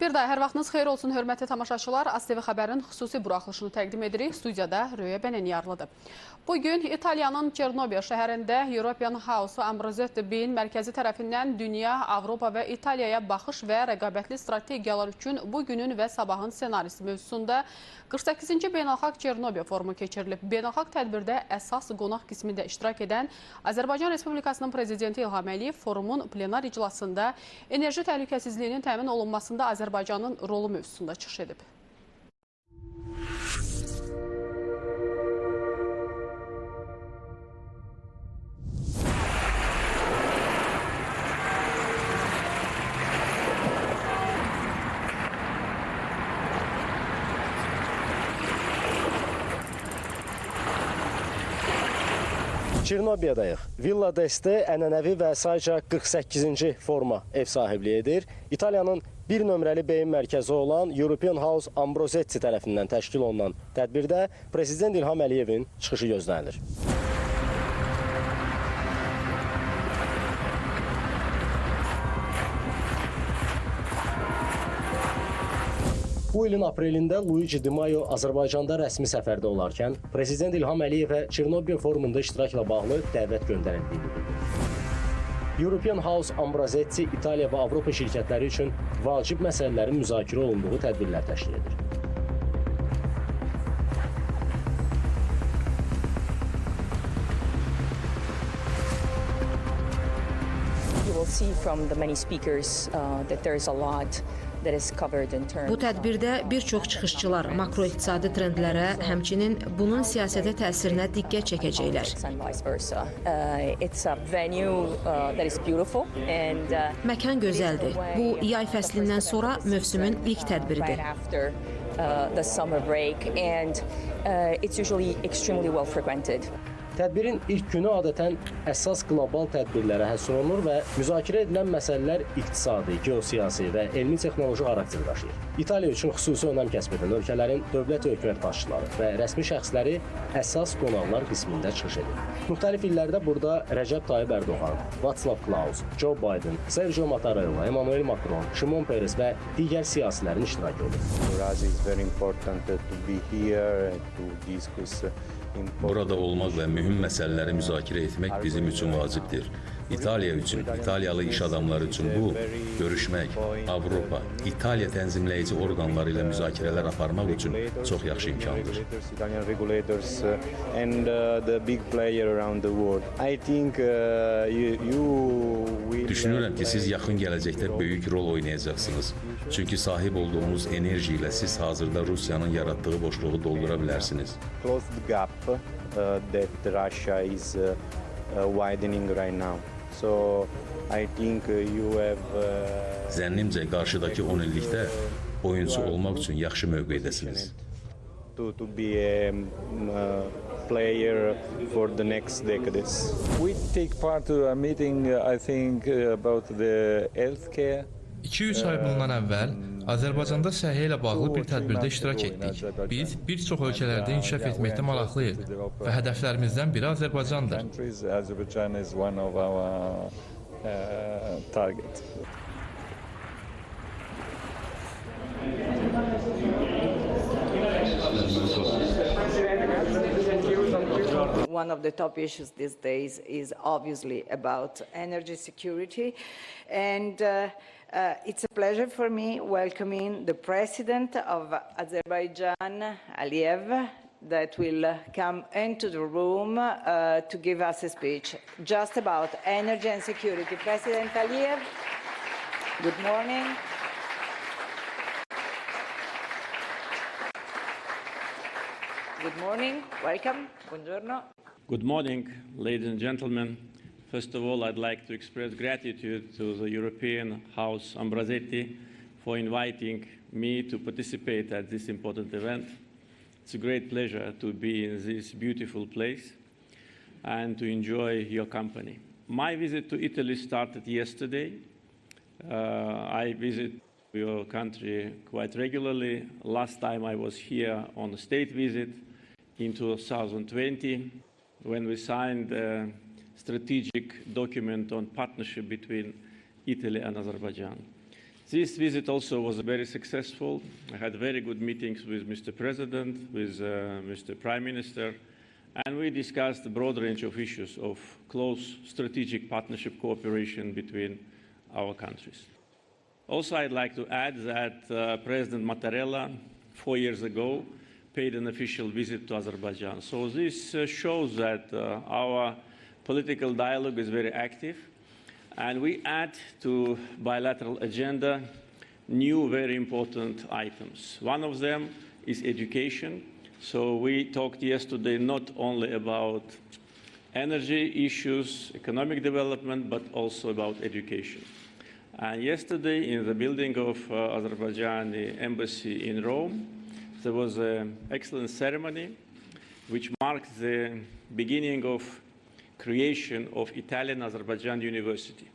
Bir daha hər vaxtınız xeyir olsun, hörmətli tamaşaçılar. AZTV xəbərin xüsusi buraxılışını təqdim edirik. Studiyada Röyə Bənəniyarlıdır. Bugün İtaliyanın Çernobil şəhərində European House AZTV-in mərkəzi tərəfindən dünya, Avropa və İtaliyaya baxış və rəqabətli strategiyalar üçün bugünün və sabahın ssenarisi mövzusunda 48-ci Beynəlxalq Çernobil forumu keçirilib. Beynəlxalq tədbirdə əsas qonaq qismində iştirak edən Azərbaycan Respublikasının Prezidenti İlham Əliyev forumun plenar iclasında enerji təhlükəsizliyinin təmin olunmasında Azərbaycanın rolu mövzusunda çıxış edib. Çernobildəyik. Villa d'Este ənənəvi və sayca 48-ci forma ev sahibliyi edir. İtaliyanın bir nömrəli beyin mərkəzi olan European House AZTV tərəfindən təşkil olunan tədbirdə Prezident İlham Əliyevin çıxışı gözlənilir. Bu ilin aprelində Luigi Di Maio Azərbaycanda rəsmi səfərdə olarkən Prezident İlham Əliyevə Çernobil forumunda iştirakla bağlı dəvət göndərildiyini bildirdi. European House AZTV İtaliya və Avropa şirkətləri üçün vacib məsələlərin müzakirə olunduğu tədbirlər təşkil edir. You will see from the many speakers that there is a lot. Bu tədbirdə bir çox çıxışçılar makroiqtisadi trendlərə, həmçinin bunun siyasətə təsirinə diqqət çəkəcəklər. Məkan gözəldir. Bu, yay fəslindən sonra mövsümün ilk tədbiridir. Tədbirin ilk günü adətən əsas qlobal tədbirlərə həsr olunur və müzakirə edilən məsələlər iqtisadi, geosiyasi və elmi-texnoloji xarakter daşıyır. İtaliya üçün xüsusi önəm kəsb edən ölkələrin dövlət və hökumət başçıları və rəsmi şəxsləri əsas qonaqlar qismində çıxış edir. Müxtəlif illərdə burada Rəcəb Tayyib Ərdoğan, Václav Klaus, Joe Biden, Sergio Mattarella, Emmanuel Macron, Şimon Peres və digər siyasilərin iştirakı olur. Burada olmaq və mühüm məsələləri müzakirə etmək bizim üçün vacibdir. İtaliya üçün, İtaliyalı iş adamları üçün bu, görüşmək, Avropa, İtaliya tənzimləyici orqanları ilə müzakirələr aparmaq üçün çox yaxşı imkandır. Düşünürəm ki, siz yaxın gələcəkdə böyük rol oynayacaqsınız. Çünki sahib olduğunuz enerji ilə siz hazırda Rusiyanın yaratdığı boşluğu doldura bilərsiniz. Zənnimcə, qarşıdakı 10 illikdə oyunçu olmaq üçün yaxşı mövqeydəsiniz. İki-üç ay bundan əvvəl Azərbaycanda səhiyyə ilə bağlı bir tədbirdə iştirak etdik. Biz bir çox ölkələrdə inkişaf etməkdə maraqlıyıq və hədəflərimizdən biri Azərbaycandır. One of the top issues these days is obviously about energy security, and it's a pleasure for me welcoming the President of Azerbaycan, Aliyev, that will come into the room to give us a speech just about energy and security. President Aliyev, good morning. Good morning, welcome, buongiorno. Good morning, ladies and gentlemen. First of all, I'd like to express gratitude to the European House AZTV for inviting me to participate at this important event. It's a great pleasure to be in this beautiful place and to enjoy your company. My visit to Italy started yesterday. I visit your country quite regularly. Last time I was here on a state visit in 2020 when we signed a strategic document on partnership between Italy and Azerbaijan. This visit also was very successful. I had very good meetings with Mr. President, with Mr. Prime Minister, and we discussed a broad range of issues of close strategic partnership cooperation between our countries. Also, I'd like to add that President Mattarella, 4 years ago, paid an official visit to Azerbaijan. So this shows that our political dialogue is very active, and we add to bilateral agenda new very important items. One of them is education. So we talked yesterday not only about energy issues, economic development, but also about education. And yesterday, in the building of Azerbaijani embassy in Rome, there was an excellent ceremony which marked the beginning of creation of Italian Azerbaijani University.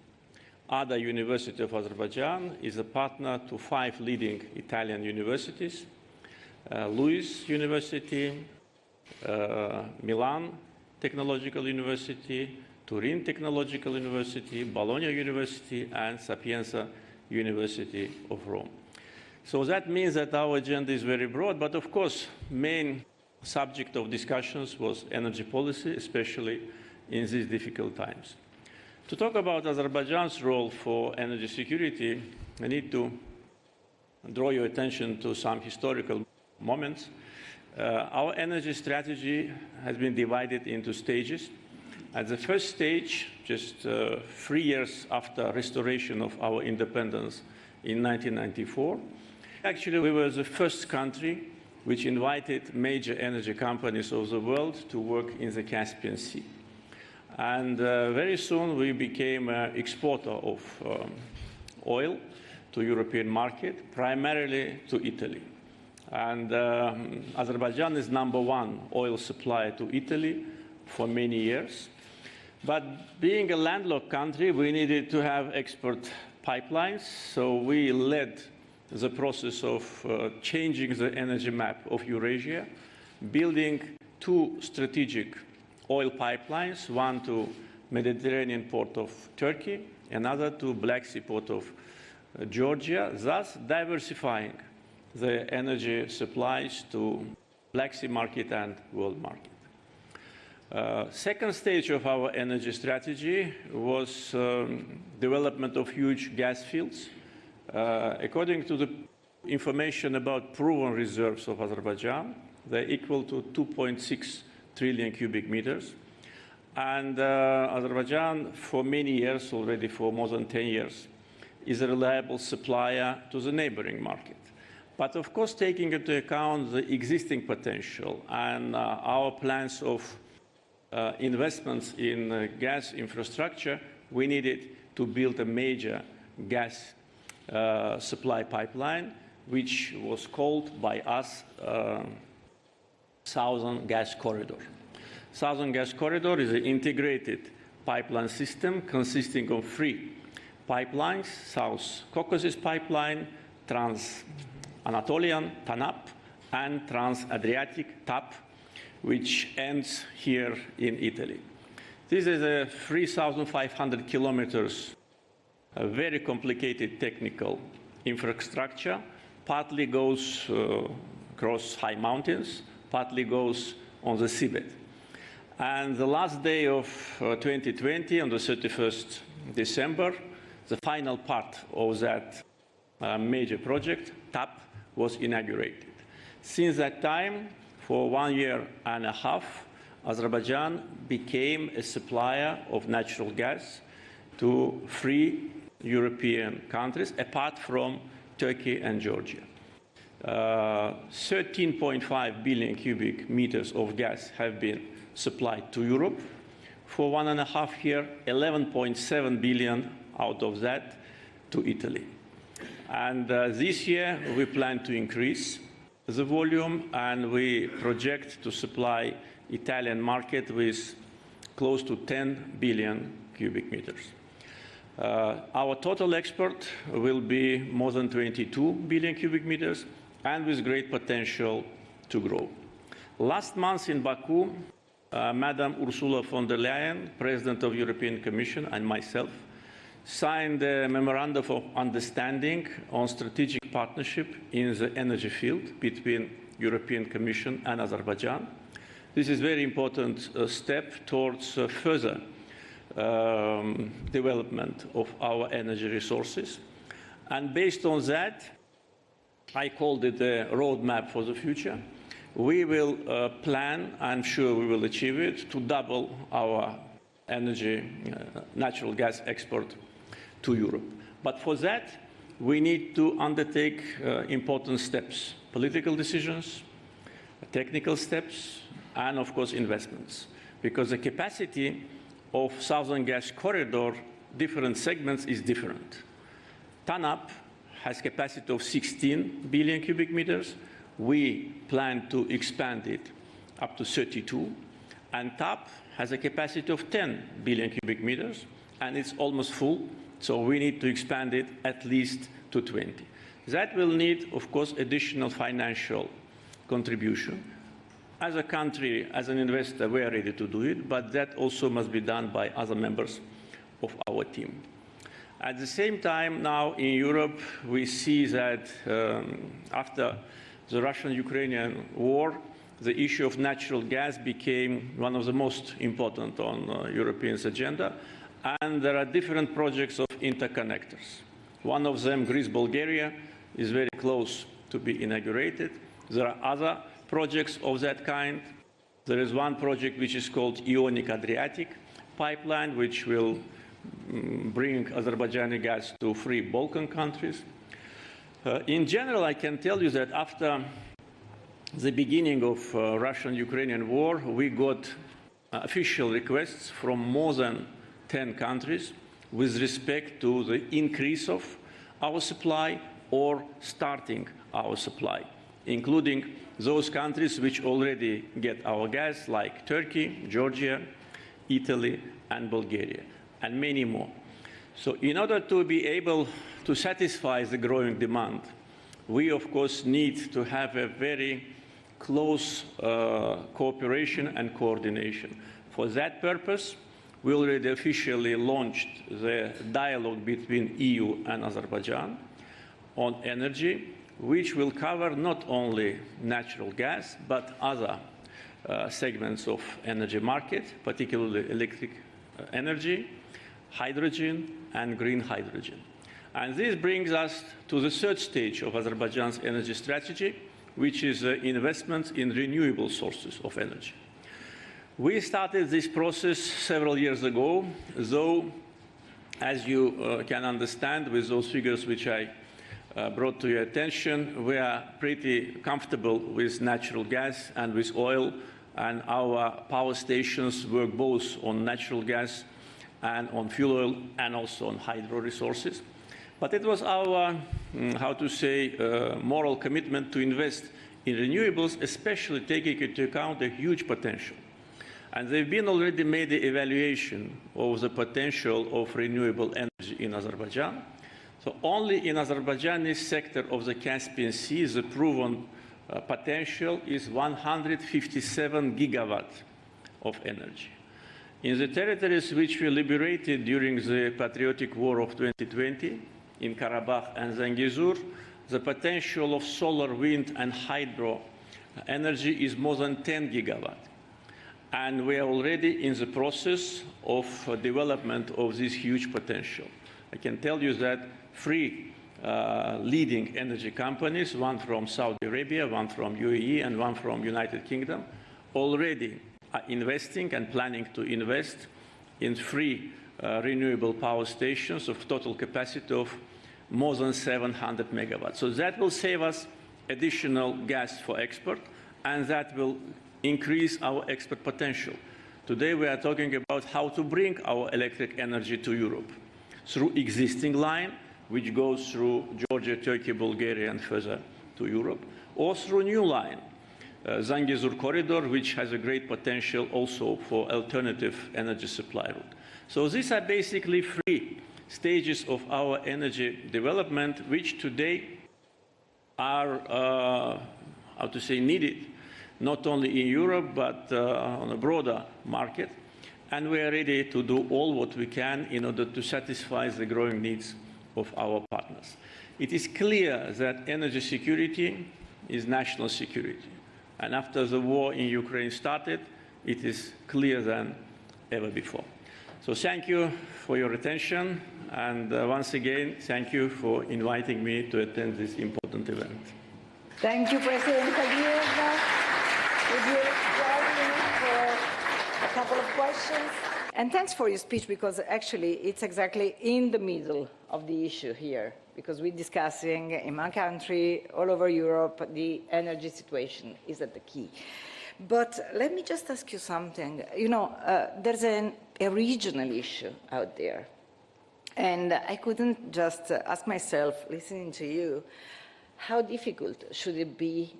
ADA University of Azerbaijan is a partner to 5 leading Italian universities: Louis University, Milan Technological University, Turin Technological University, Bologna University, and Sapienza University of Rome. So that means that our agenda is very broad, but of course, main subject of discussions was energy policy, especially in these difficult times. To talk about Azerbaijan's role for energy security, I need to draw your attention to some historical moments. Our energy strategy has been divided into stages. At the first stage, just 3 years after restoration of our independence in 1994, actually we were the first country which invited major energy companies of the world to work in the Caspian Sea. And very soon we became an exporter of oil to European market, primarily to Italy. And Azerbaijan is #1 oil supplier to Italy for many years. But being a landlocked country, we needed to have export pipelines, so we led the process of changing the energy map of Eurasia, building 2 strategic oil pipelines, one to Mediterranean port of Turkey, another to Black Sea port of Georgia, thus diversifying the energy supplies to Black Sea market and world market. Second stage of our energy strategy was development of huge gas fields. According to the information about proven reserves of Azerbaijan, they're equal to 2.6 trillion cubic meters. And Azerbaijan, for many years, already for more than 10 years, is a reliable supplier to the neighboring market. But of course, taking into account the existing potential and our plans of investments in gas infrastructure, we needed to build a major gas supply pipeline, which was called by us Southern Gas Corridor. Southern Gas Corridor is an integrated pipeline system consisting of 3 pipelines: South Caucasus Pipeline, Trans-Anatolian, TANAP, and Trans-Adriatic, TAP, which ends here in Italy. This is a 3,500 kilometers, a very complicated technical infrastructure, partly goes across high mountains, partly goes on the seabed. And the last day of 2020, on the 31st December, the final part of that major project, TAP, was inaugurated. Since that time, for 1.5 years, Azerbaijan became a supplier of natural gas to 3 European countries, apart from Turkey and Georgia. 13.5 billion cubic meters of gas have been supplied to Europe. For 1.5 years, 11.7 billion out of that to Italy. And this year, we plan to increase the volume, and we project to supply Italian market with close to 10 billion cubic meters. Our total export will be more than 22 billion cubic meters, and with great potential to grow. Last month in Baku, Madam Ursula von der Leyen, President of the European Commission, and myself signed a memorandum of understanding on strategic partnership in the energy field between European Commission and Azerbaijan. This is a very important step towards further development of our energy resources. And based on that, I called it a roadmap for the future. We will plan, I'm sure we will achieve it, to double our energy, natural gas export to Europe. But for that, we need to undertake important steps, political decisions, technical steps, and of course investments. Because the capacity of Southern Gas Corridor, different segments, is different. TANAP has capacity of 16 billion cubic meters. We plan to expand it up to 32. And TAP has a capacity of 10 billion cubic meters, and it's almost full. So we need to expand it at least to 20. That will need, of course, additional financial contribution. As a country, as an investor, we are ready to do it, but that also must be done by other members of our team. At the same time, now in Europe, we see that after the Russian-Ukrainian war, the issue of natural gas became one of the most important on Europeans' agenda, and there are different projects of interconnectors. One of them, Greece-Bulgaria, is very close to be inaugurated. There are other projects of that kind. There is one project which is called Ionic Adriatic pipeline, which will bring Azerbaijani gas to 3 Balkan countries. In general, I can tell you that after the beginning of Russian-Ukrainian war, we got official requests from more than 10 countries with respect to the increase of our supply or starting our supply, including those countries which already get our gas, like Turkey, Georgia, Italy, and Bulgaria, and many more. So in order to be able to satisfy the growing demand, we, of course, need to have a very close cooperation and coordination. For that purpose, we already officially launched the dialogue between EU and Azerbaijan on energy, which will cover not only natural gas, but other segments of energy market, particularly electric energy, hydrogen, and green hydrogen. And this brings us to the third stage of Azerbaijan's energy strategy, which is investment in renewable sources of energy. We started this process several years ago, though, as you can understand with those figures which I brought to your attention, we are pretty comfortable with natural gas and with oil, and our power stations work both on natural gas and on fuel oil and also on hydro resources. But it was our, moral commitment to invest in renewables, especially taking into account the huge potential. And they've been already made the evaluation of the potential of renewable energy in Azerbaijan. So only in Azerbaijani sector of the Caspian Sea, the proven potential is 157 gigawatts of energy. In the territories which we liberated during the patriotic war of 2020, in Karabakh and Zangezur, the potential of solar, wind, and hydro energy is more than 10 gigawatts. And we are already in the process of development of this huge potential. I can tell you that 3 leading energy companies, one from Saudi Arabia, one from UAE, and one from United Kingdom, already are investing and planning to invest in 3 renewable power stations of total capacity of more than 700 megawatts. So that will save us additional gas for export, and that will increase our export potential. Today we are talking about how to bring our electric energy to Europe through existing line, which goes through Georgia, Turkey, Bulgaria, and further to Europe, or through new line, Zangezur corridor, which has a great potential also for alternative energy supply route. So these are basically 3 stages of our energy development, which today are, needed, not only in Europe, but on a broader market. and we are ready to do all what we can in order to satisfy the growing needs of our partners. It is clear that energy security is national security, and after the war in Ukraine started, it is clearer than ever before. So thank you for your attention, and once again, thank you for inviting me to attend this important event. Thank you, President Aliyev. Would you join me for a couple of questions? And thanks for your speech, because actually it's exactly in the middle of the issue here, because we're discussing in my country, all over Europe, the energy situation is at the key. But let me just ask you something. You know, there's a regional issue out there. And I couldn't just ask myself, listening to you, how difficult should it be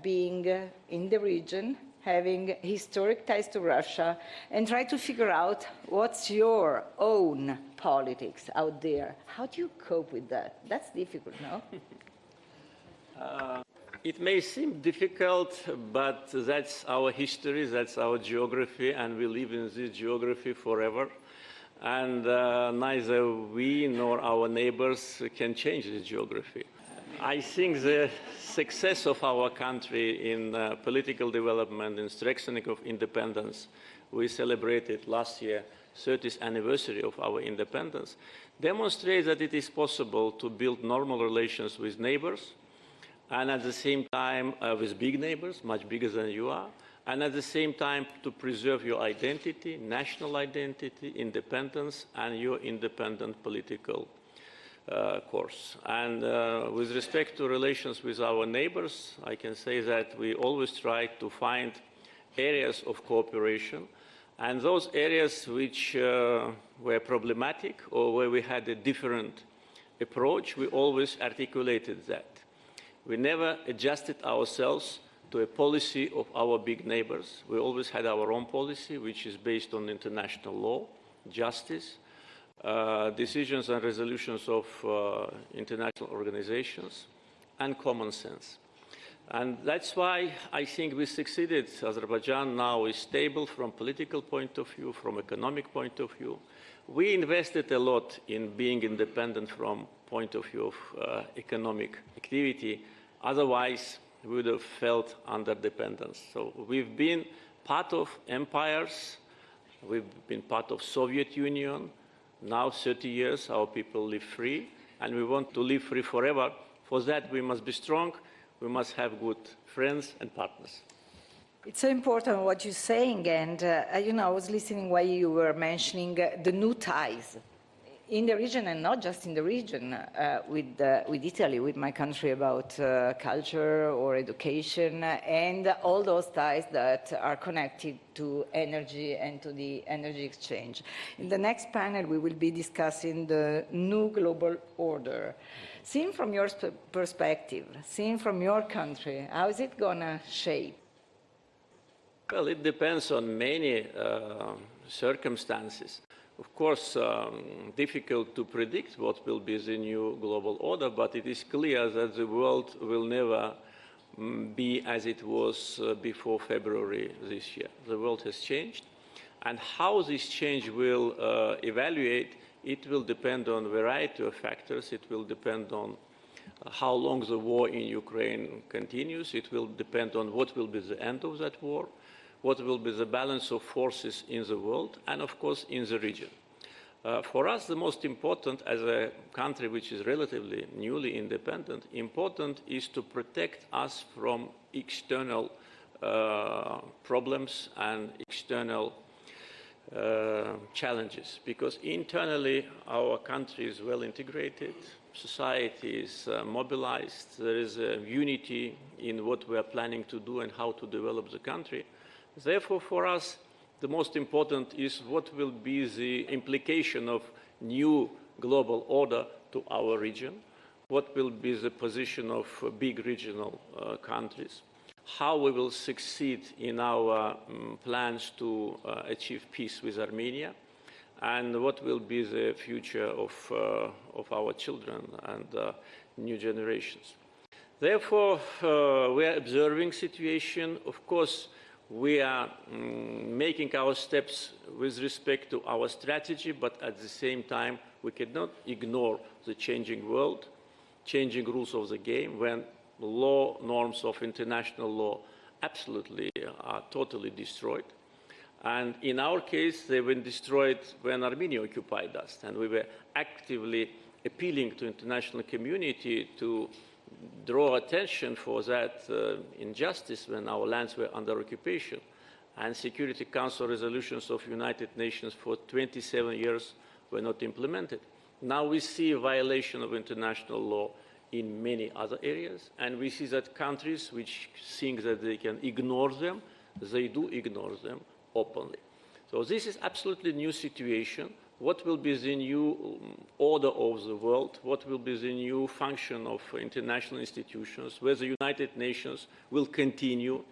being in the region, having historic ties to Russia, and try to figure out what's your own politics out there? How do you cope with that? That's difficult, no? It may seem difficult, but that's our history, that's our geography, and we live in this geography forever. And neither we nor our neighbors can change this geography. I think the success of our country in political development and strengthening of independence, we celebrated last year 30th anniversary of our independence, demonstrates that it is possible to build normal relations with neighbors, and at the same time with big neighbors, much bigger than you are, and at the same time to preserve your identity, national identity, independence, and your independent political course. And with respect to relations with our neighbors, I can say that we always try to find areas of cooperation, and those areas which were problematic or where we had a different approach, we always articulated that. We never adjusted ourselves to a policy of our big neighbors. We always had our own policy, which is based on international law, justice, decisions and resolutions of international organizations, and common sense. And that's why I think we succeeded. Azerbaijan now is stable from political point of view, from economic point of view. We invested a lot in being independent from point of view of economic activity. Otherwise, we would have felt under dependence. So we've been part of empires. We've been part of Soviet Union. Now, 30 years, our people live free, and we want to live free forever. For that, we must be strong. We must have good friends and partners. It's so important what you're saying, and you know, I was listening while you were mentioning the new ties in the region, and not just in the region, with Italy, with my country, about culture or education, and all those ties that are connected to energy and to the energy exchange. In the next panel, we will be discussing the new global order. Seen from your perspective, seen from your country, how is it going to shape? Well, it depends on many circumstances. Of course, difficult to predict what will be the new global order, but it is clear that the world will never be as it was before February this year. The world has changed, and how this change will evaluate, it will depend on a variety of factors. It will depend on how long the war in Ukraine continues. It will depend on what will be the end of that war, what will be the balance of forces in the world, and of course in the region. For us, the most important, as a country which is relatively newly independent, important is to protect us from external problems and external challenges, because internally our country is well integrated, society is mobilized, there is a unity in what we are planning to do and how to develop the country. Therefore, for us, the most important is what will be the implication of new global order to our region, what will be the position of big regional countries, how we will succeed in our plans to achieve peace with Armenia, and what will be the future of our children and new generations. Therefore, we are observing situation. Of course, we are making our steps with respect to our strategy, but at the same time, we cannot ignore the changing world, changing rules of the game, when law norms of international law absolutely are totally destroyed. And in our case, they've been destroyed when Armenia occupied us, and we were actively appealing to international community to draw attention for that injustice when our lands were under occupation. And Security Council resolutions of United Nations for 27 years were not implemented. Now we see a violation of international law in many other areas, and we see that countries which think that they can ignore them, they do ignore them openly. So this is absolutely new situation. What will be the new order of the world? What will be the new function of international institutions? Whether the United Nations will continue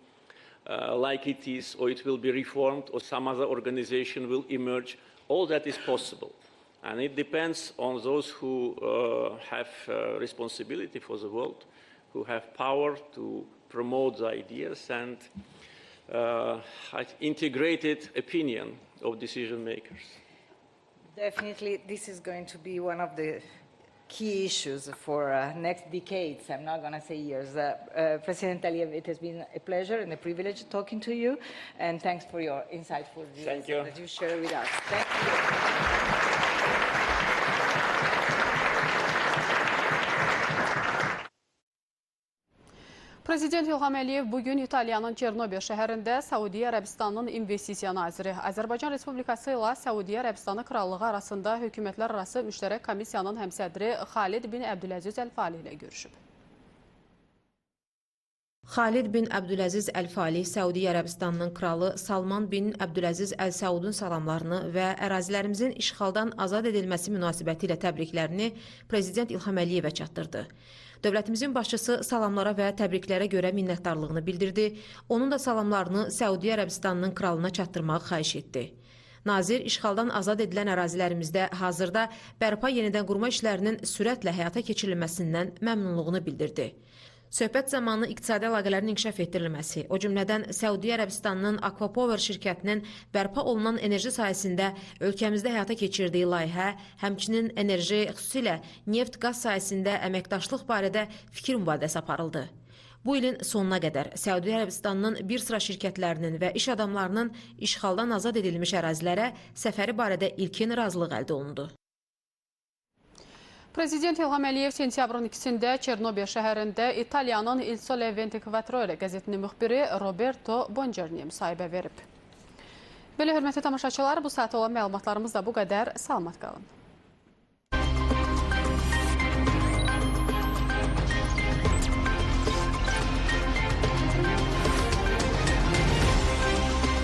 like it is, or it will be reformed, or some other organization will emerge. All that is possible. And it depends on those who have responsibility for the world, who have power to promote the ideas and integrated opinion of decision makers. Definitely, this is going to be one of the key issues for next decades. I'm not going to say years. President Aliyev, it has been a pleasure and a privilege talking to you, and thanks for your insightful views that you share with us. Thank you. Prezident İlham Əliyev bugün İtaliyanın Çernobıl şəhərində Səudiyyə Ərəbistanının investisiya naziri, Azərbaycan Respublikası ilə Səudiyyə Ərəbistanı Krallığı arasında hökumətlər arası müştərək komissiyanın həmsədri Xalid bin Əbdüləziz Əl-Fali ilə görüşüb. Xalid bin Əbdüləziz Əl-Fali Səudiyyə Ərəbistanının kralı Salman bin Əbdüləziz Əl-Səudun salamlarını və ərazilərimizin işğaldan azad edilməsi münasibəti ilə təbriklərini Prezident İlham Əliyevə çatdırdı. Dövlətimizin başçısı salamlara və təbriklərə görə minnətdarlığını bildirdi, onun da salamlarını Səudiyyə Ərəbistanının kralına çatdırmağı xahiş etdi. Nazir, işğaldan azad edilən ərazilərimizdə hazırda bərpa yenidən qurma işlərinin sürətlə həyata keçirilməsindən məmnunluğunu bildirdi. Söhbət zamanı iqtisadi əlaqələrin inkişaf etdirilməsi, o cümlədən Səudiyyə Ərəbistanının Aquapower şirkətinin bərpa olunan enerji sahəsində ölkəmizdə həyata keçirdiyi layihə, həmçinin enerji, xüsusilə neft-qaz sahəsində əməkdaşlıq barədə fikir mübadiləsi aparıldı. Bu ilin sonuna qədər Səudiyyə Ərəbistanının bir sıra şirkətlərinin və iş adamlarının işğaldan azad edilmiş ərazilərə səfəri barədə ilkin razılıq əldə olundu. Prezident İlham Əliyev sentyabrın 2-də Çernobıl şəhərində İtaliyanın Il Sole 24 Ore qəzetinin müxbiri Roberto Bongiorniyə müsahibə verib. Belə hörmətli tamaşaçılar, bu saat olan məlumatlarımız da bu qədər. Salamat qalın.